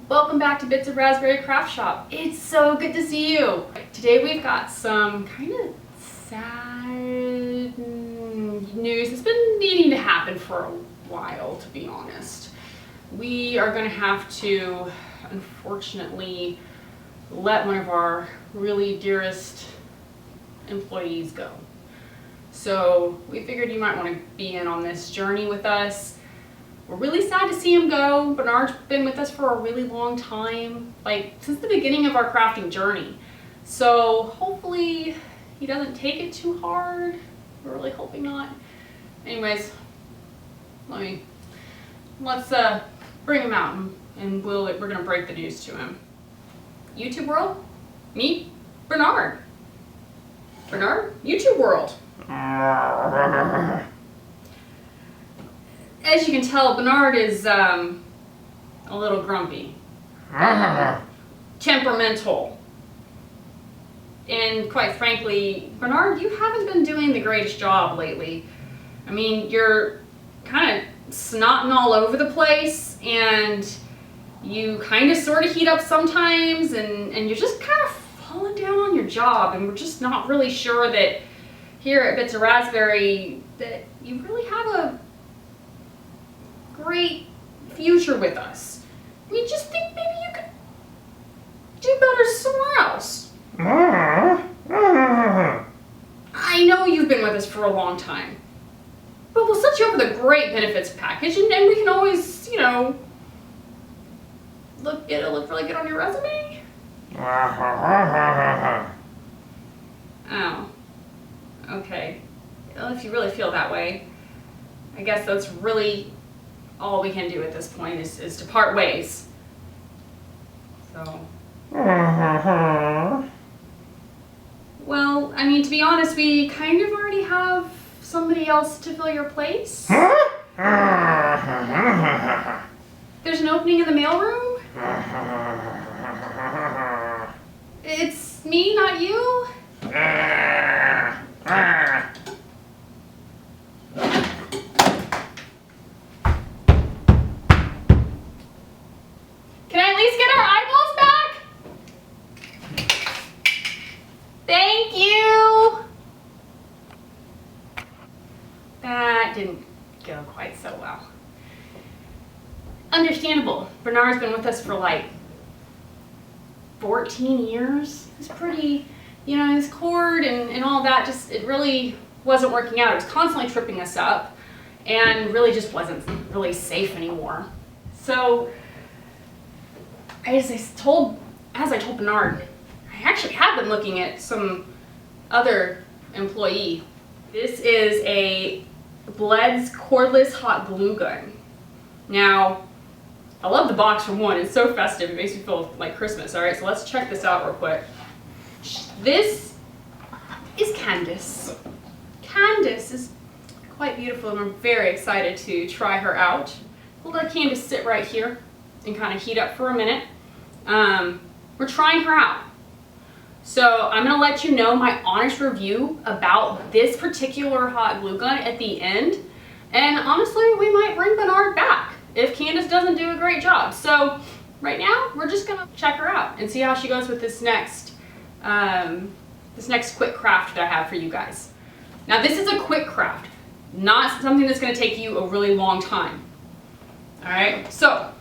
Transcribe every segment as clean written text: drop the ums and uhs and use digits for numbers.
Welcome back to Bits of Raspberry Craft Shop. It's so good to see you. Today we've got some kind of sad news that's been needing to happen for a while, to be honest. We are going to have to, unfortunately, let one of our really dearest employees go. So we figured you might want to be in on this journey with us. We're really sad to see him go. Bernard's been with us for a really long time, like since the beginning of our crafting journey. So hopefully he doesn't take it too hard. We're really hoping not. Anyways, let's bring him out and we're gonna break the news to him. YouTube world, meet Bernard. Bernard, YouTube world. As you can tell, Bernard is a little grumpy, temperamental, and quite frankly, Bernard, you haven't been doing the greatest job lately. I mean, you're kind of snotting all over the place, and you kind of sort of heat up sometimes, and you're just kind of falling down on your job, and we're just not really sure that here at Bits of Raspberry that you really have a great future with us. We just think maybe you could do better somewhere else. I know you've been with us for a long time, but we'll set you up with a great benefits package, and then we can always, you know, it'll look really good on your resume. Oh, okay. Well, if you really feel that way, I guess that's really all we can do at this point is to part ways. So. Well, I mean, to be honest, we kind of already have somebody else to fill your place. There's an opening in the mailroom. It's me, not you. Can I at least get our eyeballs back? Thank you. That didn't go quite so well. Understandable. Bernard's been with us for like 14 years. It's pretty, you know, his cord and all that, just, it really wasn't working out. It was constantly tripping us up and really just wasn't really safe anymore. So, as I told Bernard, I actually have been looking at some other employee. This is a BLEDS cordless hot glue gun. Now, I love the box for one. It's so festive. It makes me feel like Christmas. All right, so let's check this out real quick. This is Candace. Candace is quite beautiful, and I'm very excited to try her out. We'll let Candace sit right here and kind of heat up for a minute. We're trying her out. So I'm going to let you know my honest review about this particular hot glue gun at the end. And honestly, we might bring Bernard back if Candace doesn't do a great job. So right now, we're just going to check her out and see how she goes with this next quick craft that I have for you guys. Now this is a quick craft, not something that's going to take you a really long time. All right, so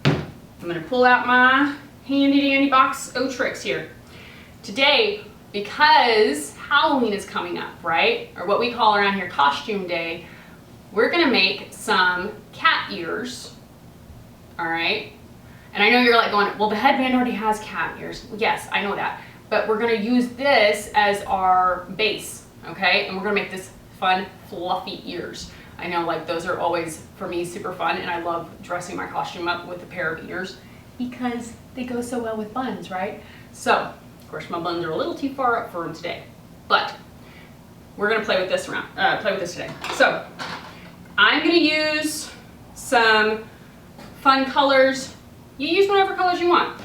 I'm going to pull out my handy dandy box of tricks here. Today, because Halloween is coming up, right? Or what we call around here costume day, we're going to make some cat ears. All right? And I know you're like going, well, the headband already has cat ears. Yes, I know that. But we're going to use this as our base, okay? And we're going to make this fun, fluffy ears. I know, like, those are always, for me, super fun, and I love dressing my costume up with a pair of ears because they go so well with buns, right? So, of course, my buns are a little too far up for them today, but we're gonna play with this today. So, I'm gonna use some fun colors. You use whatever colors you want.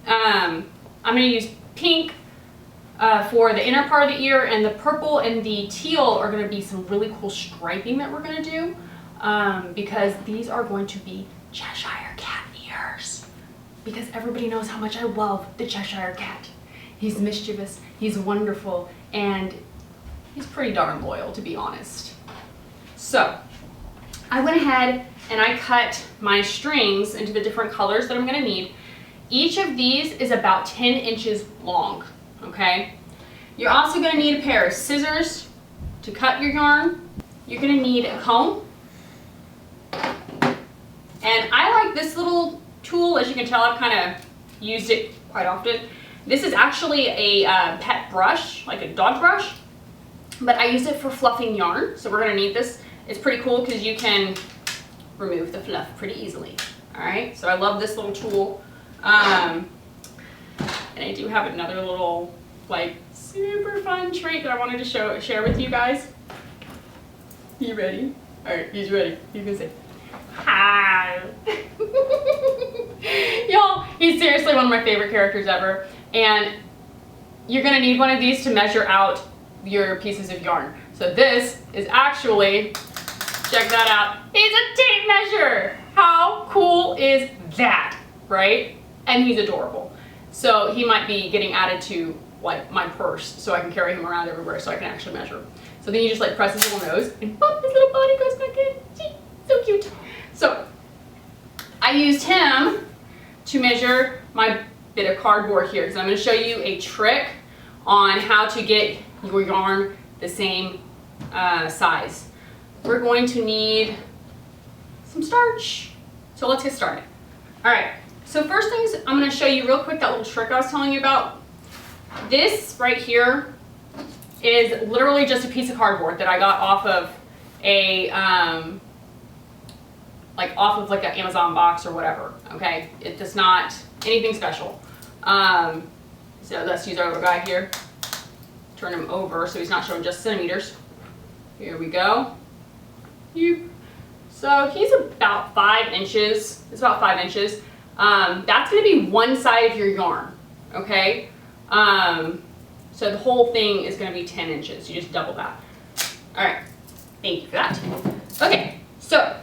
I'm gonna use pink for the inner part of the ear, and the purple and the teal are going to be some really cool striping that we're going to do. because these are going to be Cheshire Cat ears. Because everybody knows how much I love the Cheshire Cat. He's mischievous, he's wonderful, and he's pretty darn loyal, to be honest. So I went ahead and I cut my strings into the different colors that I'm gonna need. Each of these is about 10 inches long, okay? You're also gonna need a pair of scissors to cut your yarn. You're gonna need a comb. And I like this little tool. As you can tell, I've kind of used it quite often. This is actually a pet brush, like a dog brush, but I use it for fluffing yarn. So we're gonna need this. It's pretty cool because you can remove the fluff pretty easily. All right, so I love this little tool. And I do have another little, like, super fun trait that I wanted to share with you guys. You ready? All right, he's ready. He's gonna say, hi. Y'all, he's seriously one of my favorite characters ever. And you're gonna need one of these to measure out your pieces of yarn. So this is actually, check that out, it's a tape measure. How cool is that, right? And he's adorable. So he might be getting added to like my purse so I can carry him around everywhere so I can actually measure. So then you just like press his little nose and pop, his little body goes back in. Gee, so cute. So I used him to measure my bit of cardboard here because I'm going to show you a trick on how to get your yarn the same size. We're going to need some starch. So let's get started. All right, so first things I'm going to show you real quick that little trick I was telling you about. This right here is literally just a piece of cardboard that I got off of a like an Amazon box or whatever. Okay, it does not anything special. So let's use our little guy here. Turn him over so he's not showing just centimeters. Here we go. So he's about 5 inches. It's about 5 inches. That's going to be one side of your yarn. Okay. So the whole thing is going to be 10 inches. You just double that. All right. Thank you for that. Okay. So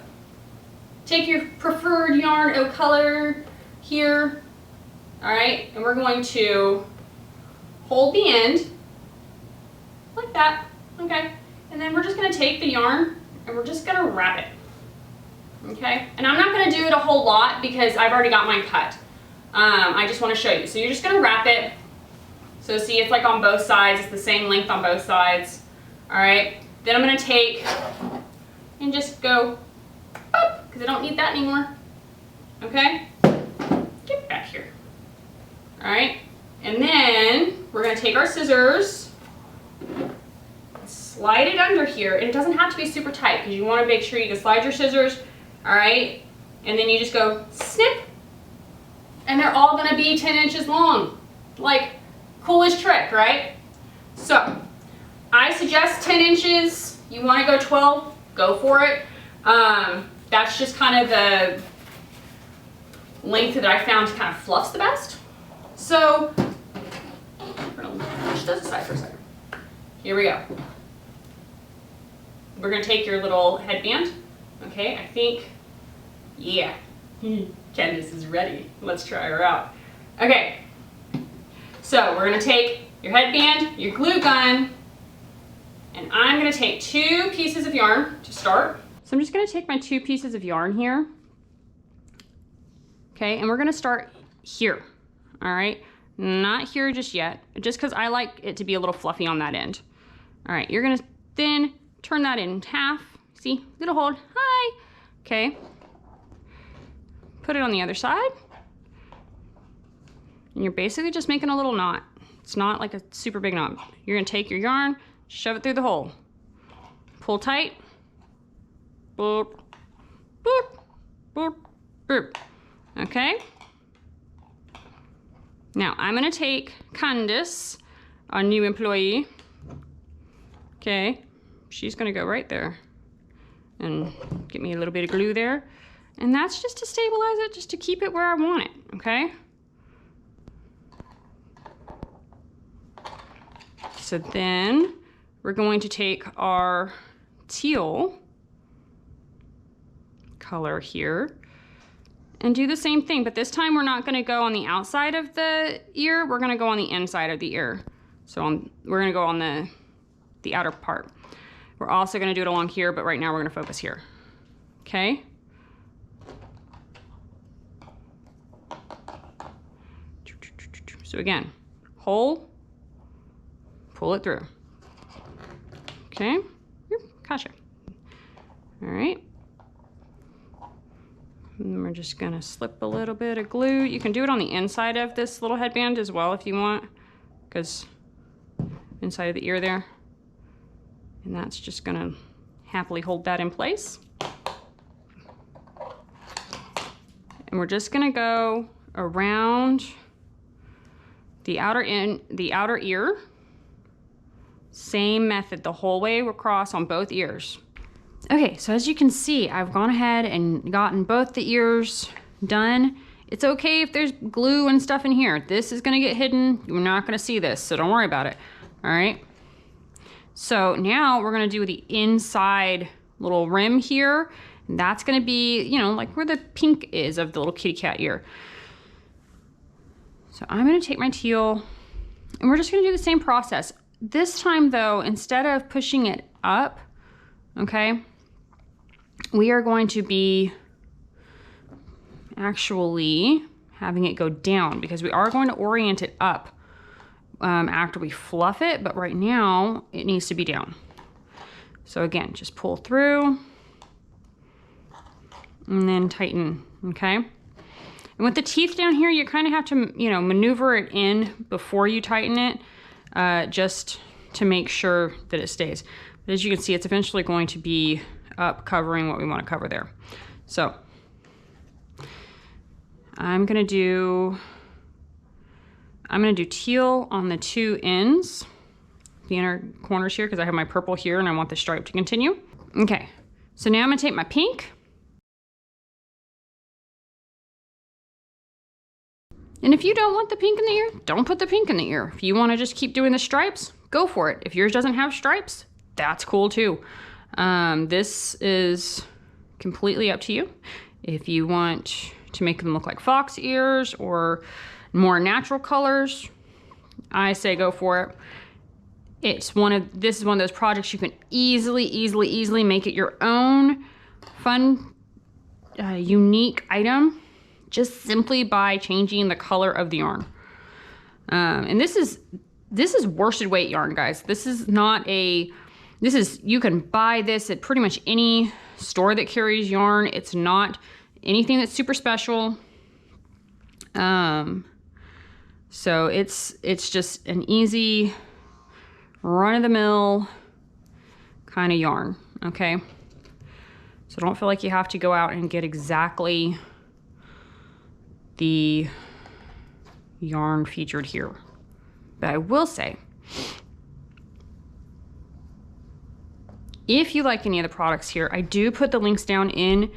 take your preferred yarn of color here. All right. And we're going to hold the end like that. Okay. And then we're just going to take the yarn and we're just going to wrap it. Okay. And I'm not going to do it a whole lot because I've already got mine cut. I just want to show you. So you're just going to wrap it. So see, it's like on both sides. It's the same length on both sides. All right. Then I'm going to take and just go up because I don't need that anymore. Okay. Get back here. All right. And then we're going to take our scissors, slide it under here. And it doesn't have to be super tight because you want to make sure you can slide your scissors. All right. And then you just go snip. And they're all going to be 10 inches long. Like, coolest trick, right? So I suggest 10 inches. You want to go 12, go for it. That's just kind of the length that I found kind of fluffs the best. So we're going to push this aside for a second. Here we go. We're going to take your little headband. Okay, I think, yeah, Candace is ready. Let's try her out. Okay. So we're going to take your headband, your glue gun, and I'm going to take 2 pieces of yarn to start. So I'm just going to take my 2 pieces of yarn here. Okay, and we're going to start here. All right, not here just yet, just because I like it to be a little fluffy on that end. All right, you're going to then turn that in half. See, little hold. Hi. Okay. Put it on the other side. And you're basically just making a little knot. It's not like a super big knot. You're gonna take your yarn, shove it through the hole. Pull tight. Boop, boop, boop, boop. Okay? Now, I'm gonna take Candace, our new employee. Okay, she's gonna go right there. And get me a little bit of glue there. And that's just to stabilize it, just to keep it where I want it, okay? So then we're going to take our teal color here and do the same thing, but this time we're not gonna go on the outside of the ear, we're gonna go on the inside of the ear. So we're gonna go on the outer part. We're also gonna do it along here, but right now we're gonna focus here, okay? So again, hold, pull it through. Okay, gotcha. All right. And we're just gonna slip a little bit of glue. You can do it on the inside of this little headband as well if you want, because inside of the ear there. And that's just gonna happily hold that in place. And we're just gonna go around the outer ear. Same method the whole way across on both ears. Okay, so as you can see, I've gone ahead and gotten both the ears done. It's okay if there's glue and stuff in here. This is gonna get hidden. You're not gonna see this, so don't worry about it, all right? So now we're gonna do the inside little rim here. And that's gonna be, you know, like where the pink is of the little kitty cat ear. So I'm gonna take my teal and we're just gonna do the same process. This time though, instead of pushing it up, okay, we are going to be actually having it go down because we are going to orient it up after we fluff it, but right now it needs to be down. So again, just pull through and then tighten, okay? And with the teeth down here, you kind of have to, you know, maneuver it in before you tighten it, just to make sure that it stays. But as you can see, it's eventually going to be up covering what we want to cover there. So I'm gonna do teal on the two ends, the inner corners here, because I have my purple here and I want the stripe to continue. Okay, so now I'm gonna take my pink. And if you don't want the pink in the ear, don't put the pink in the ear. If you want to just keep doing the stripes, go for it. If yours doesn't have stripes, that's cool too. This is completely up to you. If you want to make them look like fox ears or more natural colors, I say go for it. This is one of those projects you can easily make it your own fun, unique item, just simply by changing the color of the yarn. And this is worsted weight yarn, guys. You can buy this at pretty much any store that carries yarn. It's not anything that's super special. So it's just an easy run-of-the-mill kind of yarn, okay? So don't feel like you have to go out and get exactly the yarn featured here. But I will say, if you like any of the products here, I do put the links down in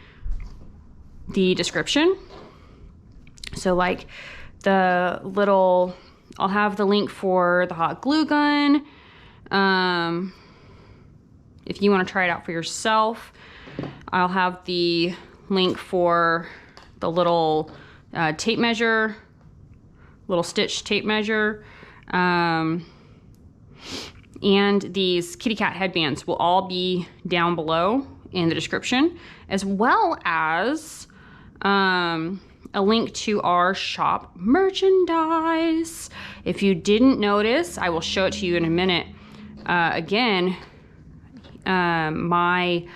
the description. So like the little, I'll have the link for the hot glue gun. If you want to try it out for yourself, I'll have the link for the little tape measure, little stitch tape measure, and these kitty cat headbands will all be down below in the description, as well as a link to our shop merchandise. If you didn't notice, I will show it to you in a minute. Again, my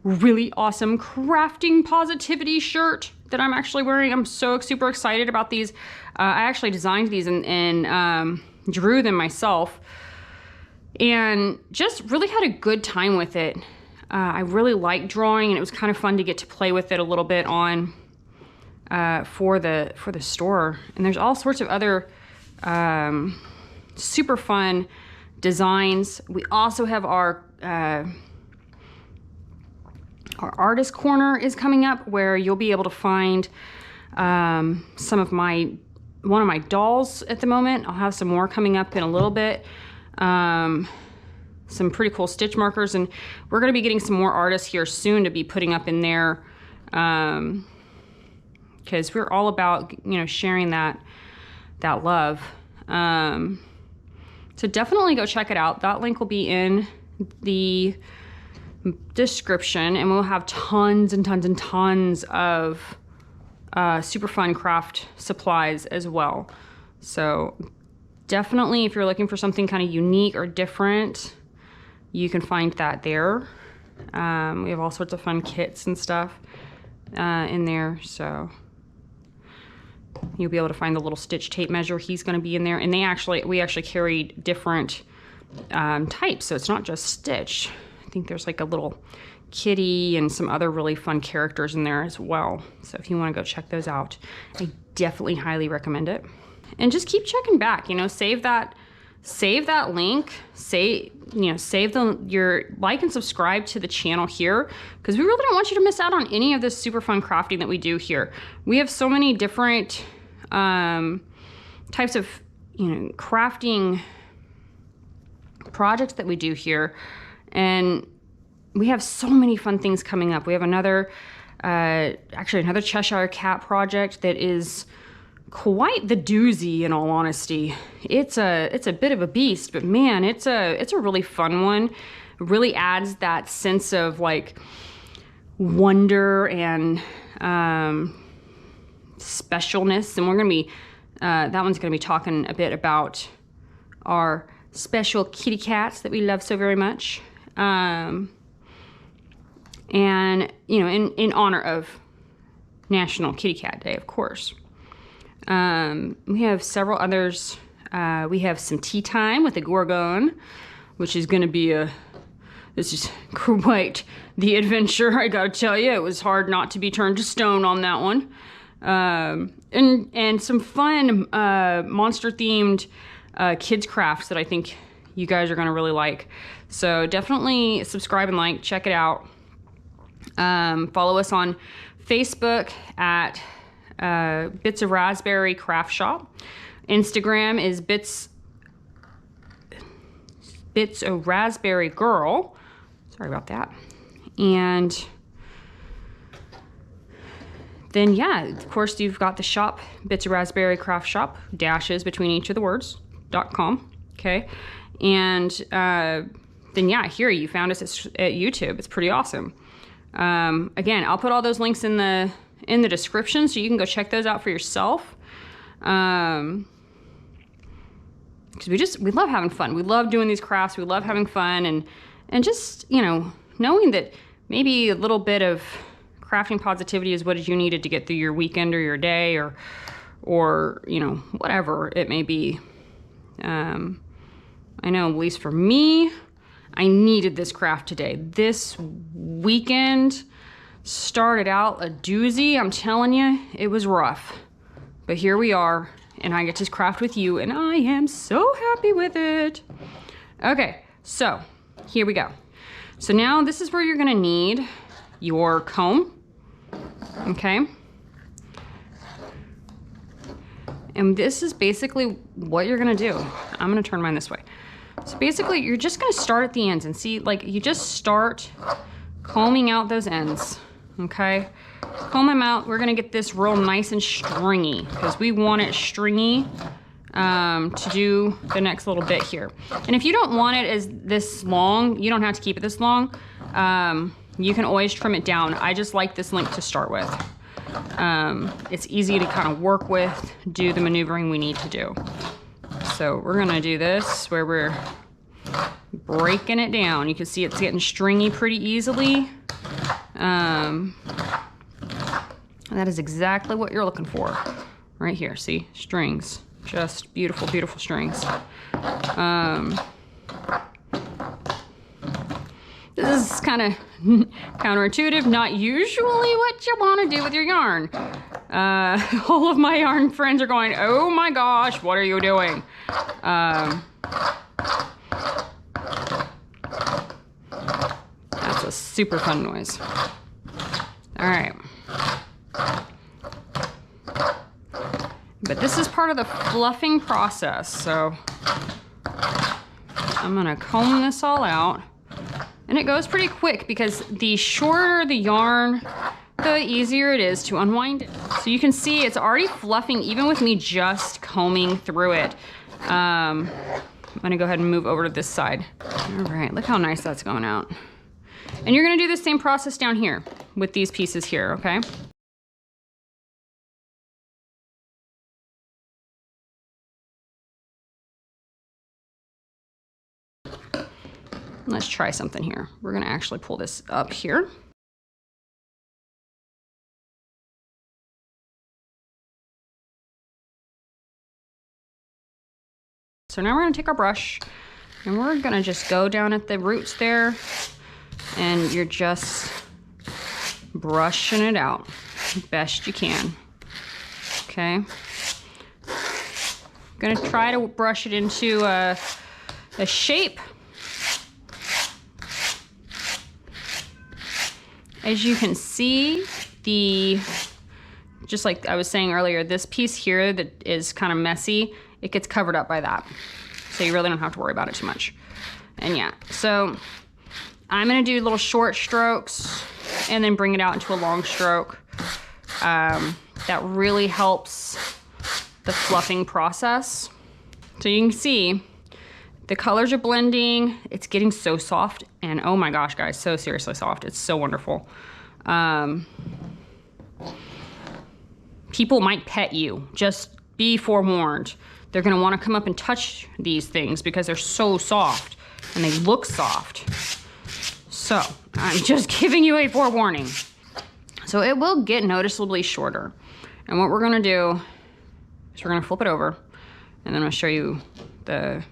really awesome crafting positivity shirt that I'm actually wearing. I'm so super excited about these. I actually designed these and drew them myself and just really had a good time with it. I really like drawing and it was kind of fun to get to play with it a little bit on for the store. And there's all sorts of other super fun designs. We also have our artist corner is coming up, where you'll be able to find one of my dolls at the moment. I'll have some more coming up in a little bit. Some pretty cool stitch markers, and we're going to be getting some more artists here soon to be putting up in there because we're all about, you know, sharing that love. So definitely go check it out. That link will be in the description, and we'll have tons and tons and tons of super fun craft supplies as well. So definitely, if you're looking for something kind of unique or different, you can find that there. We have all sorts of fun kits and stuff in there, so you'll be able to find the little stitch tape measure. He's going to be in there, and we actually carried different types, so it's not just stitch. I think there's like a little kitty and some other really fun characters in there as well. So if you want to go check those out, I definitely highly recommend it. And just keep checking back, you know, save that link, save your like and subscribe to the channel here, because we really don't want you to miss out on any of this super fun crafting that we do here. We have so many different types of, you know, crafting projects that we do here, and we have so many fun things coming up. We have another Cheshire Cat project that is quite the doozy, in all honesty. It's a bit of a beast, but man, it's a really fun one. It really adds that sense of like wonder and specialness. And we're gonna be that one's gonna be talking a bit about our special kitty cats that we love so very much. And you know, in honor of National Kitty Cat Day, of course. We have several others. We have some tea time with the Gorgon, which is going to be this is quite the adventure, I gotta tell you. It was hard not to be turned to stone on that one. And some fun monster themed kids crafts that I think you guys are going to really like. So definitely subscribe and like, check it out. Follow us on Facebook at Bits of Raspberry Craft Shop. Instagram is Bits of Raspberry Girl. Sorry about that. And then, yeah, of course, you've got the shop, Bits of Raspberry Craft Shop, dashes between each of the words, .com, okay? And then, yeah, here, you found us at YouTube. It's pretty awesome. Again, I'll put all those links in the description, so you can go check those out for yourself. Because we love having fun. We love doing these crafts. We love having fun, and just, you know, knowing that maybe a little bit of crafting positivity is what you needed to get through your weekend or your day, or you know, whatever it may be. I know, at least for me, I needed this craft today. This weekend started out a doozy. I'm telling you, it was rough. But here we are, and I get to craft with you, and I am so happy with it. Okay, so here we go. So now this is where you're gonna need your comb, okay? And this is basically what you're gonna do. I'm gonna turn mine this way. So basically, you're just gonna start at the ends and see, like, you just start combing out those ends, okay? Comb them out. We're gonna get this real nice and stringy, because we want it stringy to do the next little bit here. And if you don't want it as this long, you don't have to keep it this long. You can always trim it down. I just like this length to start with. It's easy to kind of work with, do the maneuvering we need to do. So we're gonna do this where we're breaking it down. You can see it's getting stringy pretty easily. That is exactly what you're looking for. Right here, see, strings. Just beautiful, beautiful strings. This is kind of counterintuitive, not usually what you want to do with your yarn. All of my yarn friends are going, oh my gosh, what are you doing? That's a super fun noise. All right. But this is part of the fluffing process, so I'm gonna comb this all out. And it goes pretty quick, because the shorter the yarn, the easier it is to unwind it. So you can see it's already fluffing even with me just combing through it. I'm gonna go ahead and move over to this side. All right, look how nice that's going out. And you're gonna do the same process down here with these pieces here, okay? Let's try something here. We're gonna actually pull this up here. So now we're gonna take our brush and we're gonna just go down at the roots there, and you're just brushing it out best you can, okay? Gonna try to brush it into a shape. As you can see, just like I was saying earlier, this piece here that is kind of messy, it gets covered up by that. So you really don't have to worry about it too much. And yeah, so I'm gonna do little short strokes and then bring it out into a long stroke. That really helps the fluffing process. So you can see the colors are blending. It's getting so soft, and oh my gosh, guys, so seriously soft. It's so wonderful. People might pet you. Just be forewarned. They're gonna wanna come up and touch these things because they're so soft and they look soft. So I'm just giving you a forewarning. So it will get noticeably shorter. And what we're gonna do is we're gonna flip it over, and then I'm gonna show you the,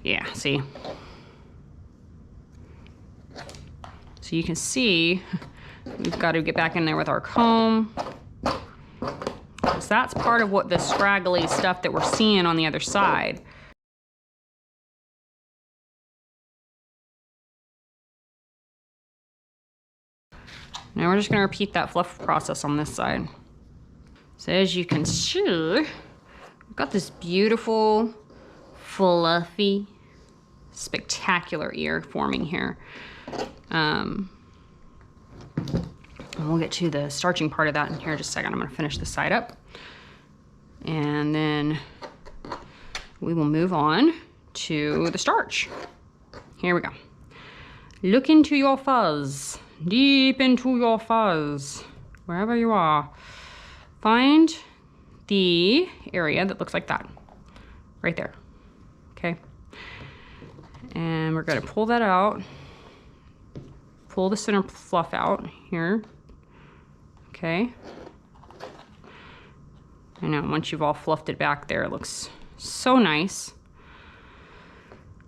yeah, see? So you can see, we've got to get back in there with our comb. So that's part of what the scraggly stuff that we're seeing on the other side. Now we're just gonna repeat that fluff process on this side. So as you can see, we've got this beautiful, fluffy, spectacular ear forming here. And we'll get to the starching part of that in here in just a second. I'm gonna finish this side up. And then we will move on to the starch. Here we go. Look into your fuzz, deep into your fuzz, wherever you are. Find the area that looks like that, right there, okay? And we're gonna pull that out, pull the center fluff out here, okay? I know, once you've all fluffed it back there, it looks so nice.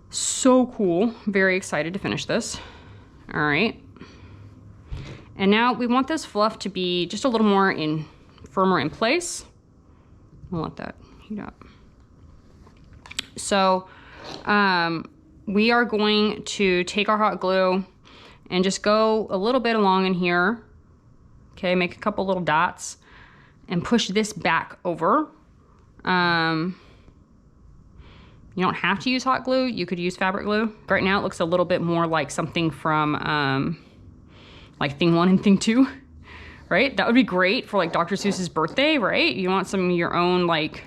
So cool, very excited to finish this. All right. And now we want this fluff to be just a little more firmer in place. I'll let that heat up. So we are going to take our hot glue and just go a little bit along in here. Okay, make a couple little dots and push this back over. You don't have to use hot glue. You could use fabric glue. Right now it looks a little bit more like something from like thing 1 and thing 2, right? That would be great for like Dr. Seuss's birthday, right? You want some of your own, like,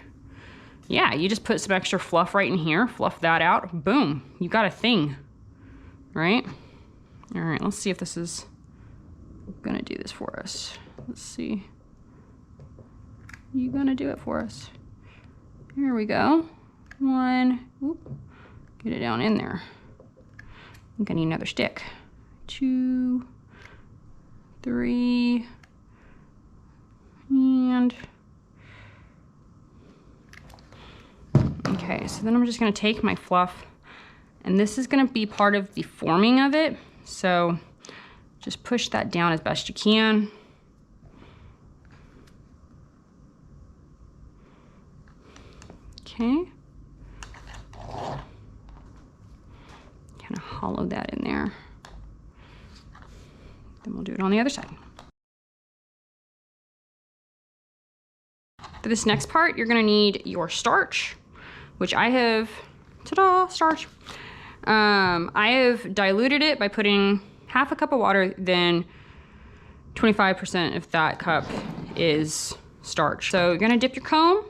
yeah, you just put some extra fluff right in here, fluff that out, boom, you got a thing, right? All right, let's see if this is gonna do this for us. Let's see. You gonna do it for us? Here we go. 1, whoop, get it down in there. I'm gonna need another stick. 2, 3, and okay, so then I'm just gonna take my fluff, and this is gonna be part of the forming of it. So just push that down as best you can. Okay. Kind of hollow that in there. Then we'll do it on the other side. For this next part, you're gonna need your starch, which I have, ta-da, starch. I have diluted it by putting half a cup of water, then 25% of that cup is starch. So you're gonna dip your comb.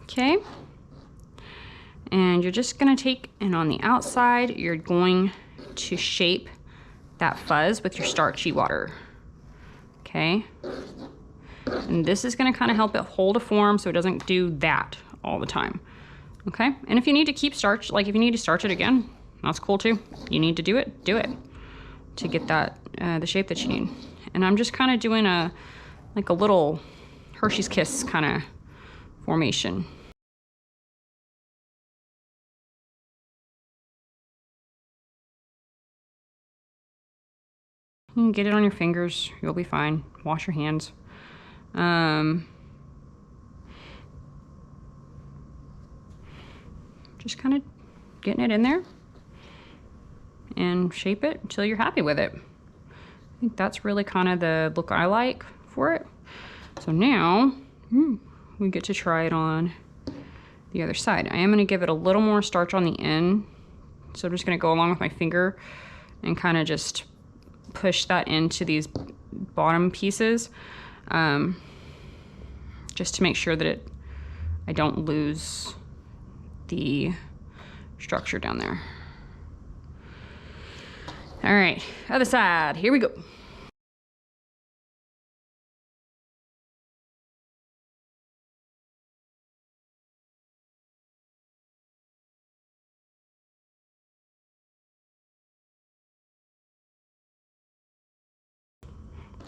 Okay. And you're just gonna take, and on the outside, you're going to shape that fuzz with your starchy water. Okay. And this is gonna kind of help it hold a form so it doesn't do that all the time. Okay. And if you need to keep starch, like if you need to starch it again, that's cool too. You need to do it to get that, the shape that you need. And I'm just kind of doing like a little Hershey's Kiss kind of formation. You can get it on your fingers, you'll be fine. Wash your hands. Just kind of getting it in there and shape it until you're happy with it. I think that's really kind of the look I like for it. So now we get to try it on the other side. I am gonna give it a little more starch on the end. So I'm just gonna go along with my finger and kind of just push that into these bottom pieces, just to make sure that I don't lose the structure down there. All right, other side, here we go.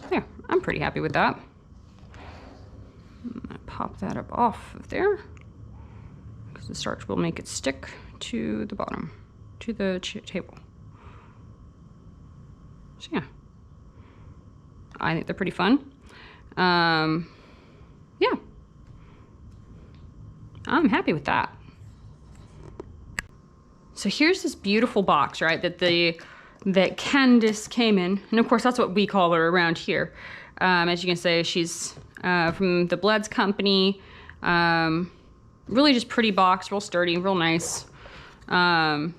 There, I'm pretty happy with that. I'm gonna pop that up off of there because the starch will make it stick to the bottom, to the table. So yeah, I think they're pretty fun. Yeah, I'm happy with that. So here's this beautiful box, right, that Candace came in. And of course, that's what we call her around here. As you can see, she's from the BLEDS company. Really just pretty box, real sturdy, real nice. And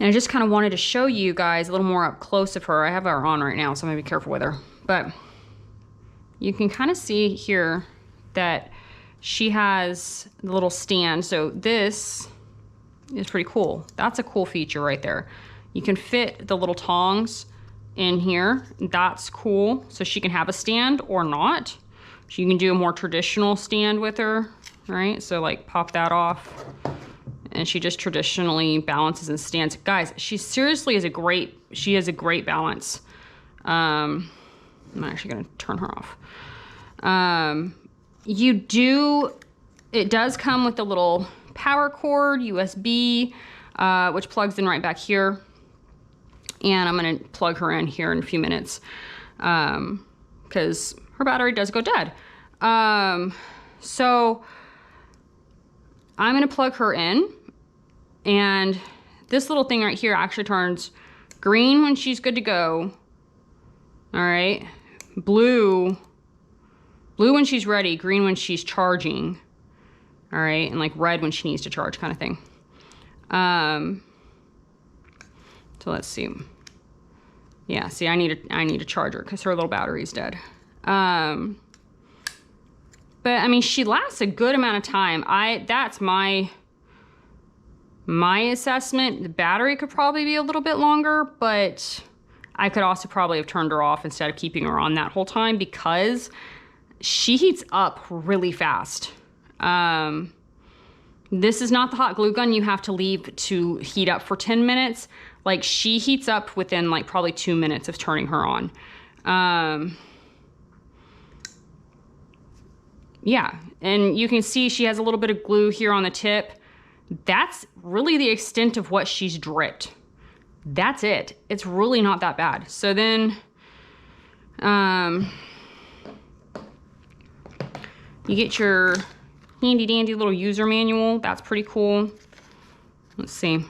I just kind of wanted to show you guys a little more up close of her. I have her on right now, so I'm gonna be careful with her. But you can kind of see here that she has the little stand. So this is pretty cool. That's a cool feature right there. You can fit the little tongs in here. That's cool. So she can have a stand or not. So you can do a more traditional stand with her, right? So like pop that off. And she just traditionally balances and stands. Guys, she seriously is she has a great balance. I'm actually gonna turn her off. It does come with a little power cord, USB, which plugs in right back here. And I'm gonna plug her in here in a few minutes because her battery does go dead. So I'm gonna plug her in, and this little thing right here actually turns green when she's good to go. All right, blue when she's ready, green when she's charging. All right, and like red when she needs to charge, kind of thing. So let's see. Yeah, see, I need a charger because her little battery's dead. But I mean, she lasts a good amount of time. That's my assessment. The battery could probably be a little bit longer, but I could also probably have turned her off instead of keeping her on that whole time because she heats up really fast. This is not the hot glue gun you have to leave to heat up for 10 minutes. Like she heats up within like probably 2 minutes of turning her on. Yeah, and you can see she has a little bit of glue here on the tip. That's really the extent of what she's dripped. That's it. It's really not that bad. So then, you get your handy dandy little user manual. That's pretty cool. Let's see.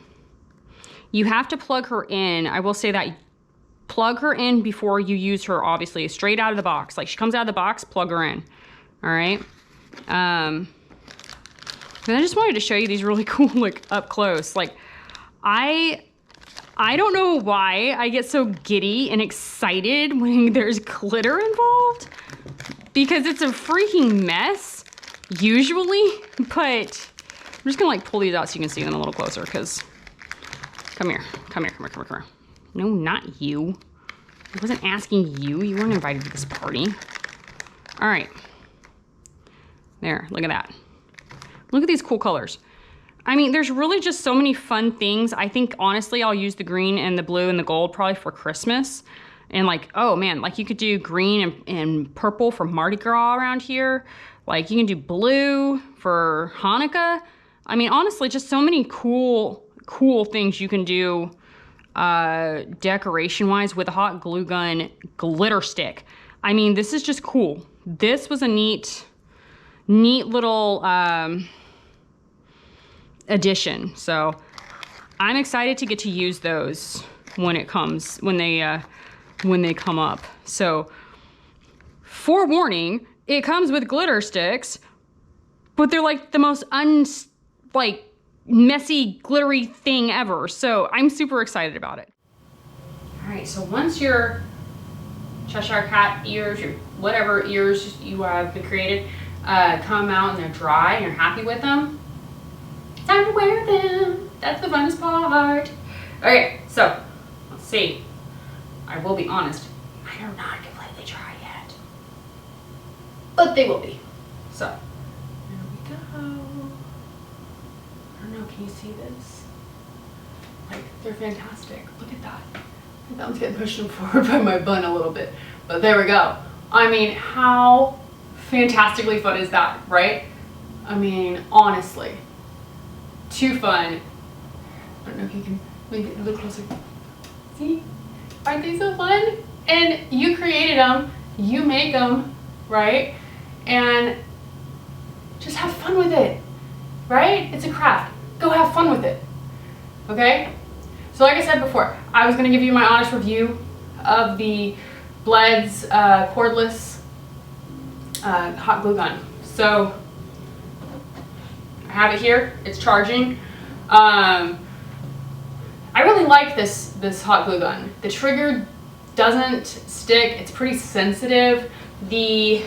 You have to plug her in. I will say that plug her in before you use her, obviously, straight out of the box. Like she comes out of the box, plug her in. All right. And I just wanted to show you these really cool, like up close. Like I I don't know why I get so giddy and excited when there's glitter involved, because it's a freaking mess usually, but I'm just gonna like pull these out so you can see them a little closer, because come here. No, not you. I wasn't asking you. You weren't invited to this party. All right. There, look at that. Look at these cool colors. I mean, there's really just so many fun things. I think, honestly, I'll use the green and the blue and the gold probably for Christmas. And like, oh man, like you could do green and purple for Mardi Gras around here. Like you can do blue for Hanukkah. I mean, honestly, just so many cool things you can do decoration-wise with a hot glue gun glitter stick. I mean, this is just cool. This was a neat little addition. So I'm excited to get to use those when they come up. So forewarning, it comes with glitter sticks, but they're like the most messy, glittery thing ever. So I'm super excited about it. All right, so once your Cheshire Cat ears, or whatever ears you have created, come out and they're dry and you're happy with them, time to wear them. That's the funnest part. Okay, so let's see. I will be honest, mine are not completely dry yet, but they will be. So there we go. I don't know, can you see this? Like, they're fantastic. Look at that. That one's getting pushed forward by my bun a little bit, but there we go. I mean, how fantastically fun is that, right? I mean, honestly, too fun. I don't know if you can make it a little closer. See? Aren't they so fun? And you created them, you make them, right? And just have fun with it, right? It's a craft. Go have fun with it, okay? So like I said before, I was gonna give you my honest review of the BLEDS cordless hot glue gun. So I have it here, it's charging. I really like this hot glue gun. The trigger doesn't stick, it's pretty sensitive. The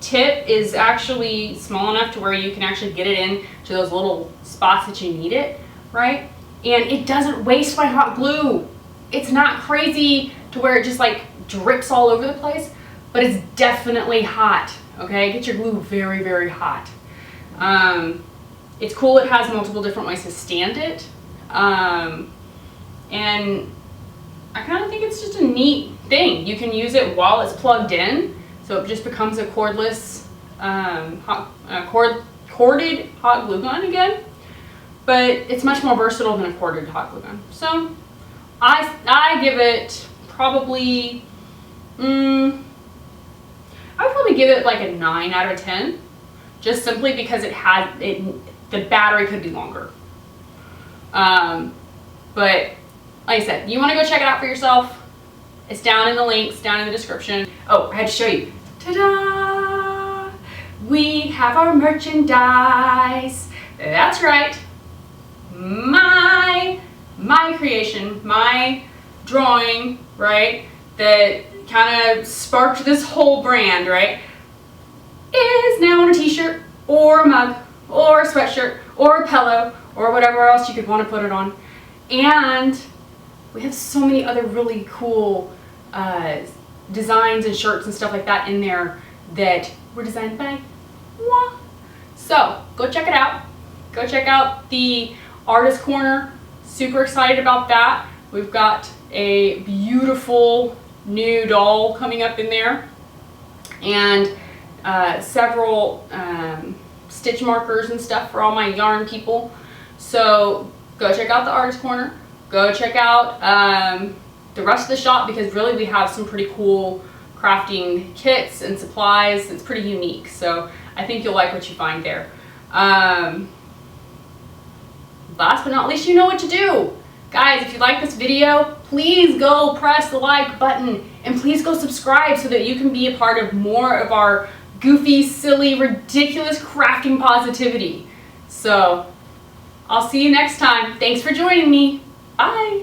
tip is actually small enough to where you can actually get it in to those little spots that you need it, right? And it doesn't waste my hot glue. It's not crazy to where it just like drips all over the place, but it's definitely hot, okay? Get your glue very, very hot. It's cool, it has multiple different ways to stand it. And I kind of think it's just a neat thing. You can use it while it's plugged in, so it just becomes a cordless, corded hot glue gun again. But it's much more versatile than a corded hot glue gun. So I give it probably, I would probably give it like a 9 out of 10, just simply because the battery could be longer. But like I said, you want to go check it out for yourself. It's down in the links, down in the description. Oh, I had to show you. Ta-da! We have our merchandise. That's right. My creation, my drawing, right, that kind of sparked this whole brand, right, is now on a t-shirt or a mug or a sweatshirt or a pillow or whatever else you could want to put it on. And we have so many other really cool designs and shirts and stuff like that in there that were designed by moi. So go check it out. Go check out the Artist Corner. Super excited about that. We've got a beautiful new doll coming up in there, and several stitch markers and stuff for all my yarn people. So go check out the Artist Corner. Go check out the rest of the shop, because really we have some pretty cool crafting kits and supplies. It's pretty unique, so I think you'll like what you find there. Last but not least, you know what to do. Guys, if you like this video, please go press the like button, and please go subscribe so that you can be a part of more of our goofy, silly, ridiculous crafting positivity. So I'll see you next time. Thanks for joining me. Bye.